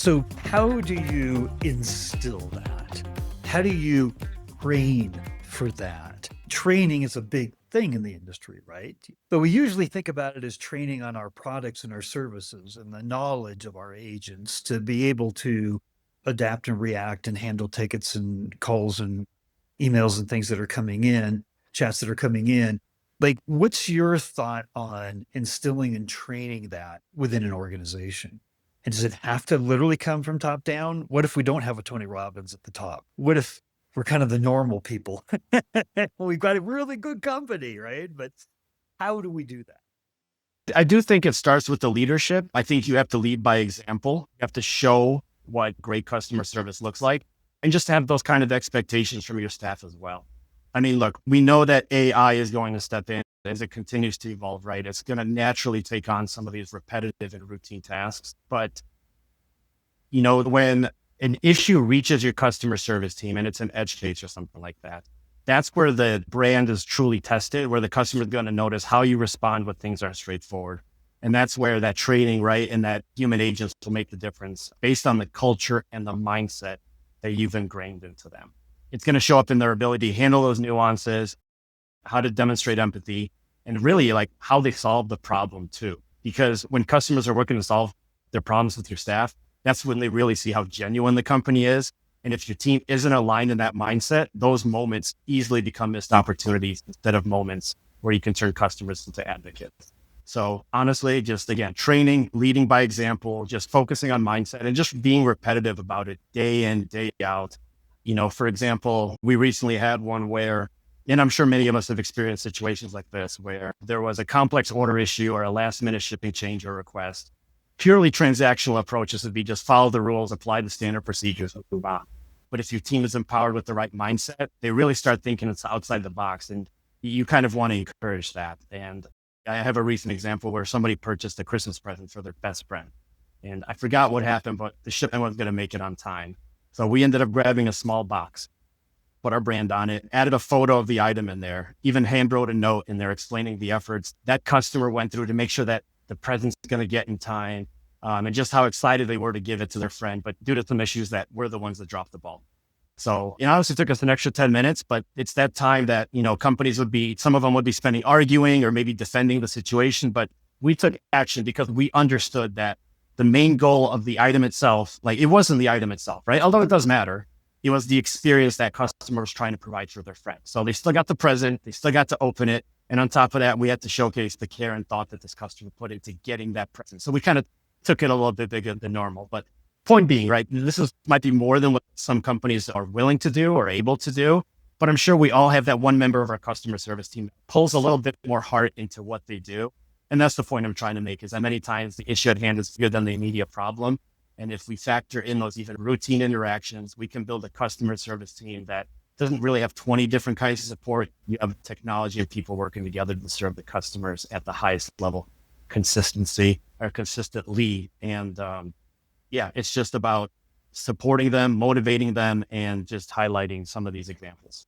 So how do you instill that? How do you train for that? Training is a big thing in the industry, right? But we usually think about it as training on our products and our services and the knowledge of our agents to be able to adapt and react and handle tickets and calls and emails and things that are coming in, chats that are coming in. Like, what's your thought on instilling and training that within an organization? And does it have to literally come from top down? What if we don't have a Tony Robbins at the top? What if we're kind of the normal people? We've got a really good company, right? But how do we do that? I do think it starts with the leadership. I think you have to lead by example. You have to show what great customer service looks like and just have those kind of expectations from your staff as well. I mean, look, we know that AI is going to step in as it continues to evolve, right? It's going to naturally take on some of these repetitive and routine tasks. But, when an issue reaches your customer service team and it's an edge case or something like that, that's where the brand is truly tested, where the customer is going to notice how you respond when things aren't straightforward. And that's where that training, right, and that human agents will make the difference based on the culture and the mindset that you've ingrained into them. It's going to show up in their ability to handle those nuances, how to demonstrate empathy, and really like how they solve the problem too. Because when customers are working to solve their problems with your staff, that's when they really see how genuine the company is. And if your team isn't aligned in that mindset, those moments easily become missed opportunities instead of moments where you can turn customers into advocates. So honestly, just again, training, leading by example, just focusing on mindset and just being repetitive about it day in, day out. For example, we recently had one where, and I'm sure many of us have experienced situations like this, where there was a complex order issue or a last minute shipping change or request. Purely transactional approaches would be just follow the rules, apply the standard procedures, and move on. But if your team is empowered with the right mindset, they really start thinking it's outside the box, and you kind of want to encourage that. And I have a recent example where somebody purchased a Christmas present for their best friend. And I forgot what happened, but the shipment wasn't going to make it on time. So we ended up grabbing a small box, put our brand on it, added a photo of the item in there, even hand wrote a note in there explaining the efforts that customer went through to make sure that the present's going to get in time, and just how excited they were to give it to their friend. But due to some issues that we're the ones that dropped the ball. So it honestly took us an extra 10 minutes, but it's that time that, companies some of them would be spending arguing or maybe defending the situation, but we took action because we understood that the main goal of the item itself, like it wasn't the item itself, right? Although it does matter. It was the experience that customer was trying to provide for their friend. So they still got the present, they still got to open it. And on top of that, we had to showcase the care and thought that this customer put into getting that present. So we kind of took it a little bit bigger than normal. But point being, right, might be more than what some companies are willing to do or able to do. But I'm sure we all have that one member of our customer service team that pulls a little bit more heart into what they do. And that's the point I'm trying to make, is that many times the issue at hand is bigger than the immediate problem. And if we factor in those even routine interactions, we can build a customer service team that doesn't really have 20 different kinds of support. You have technology and people working together to serve the customers at the highest level, consistently. And it's just about supporting them, motivating them, and just highlighting some of these examples.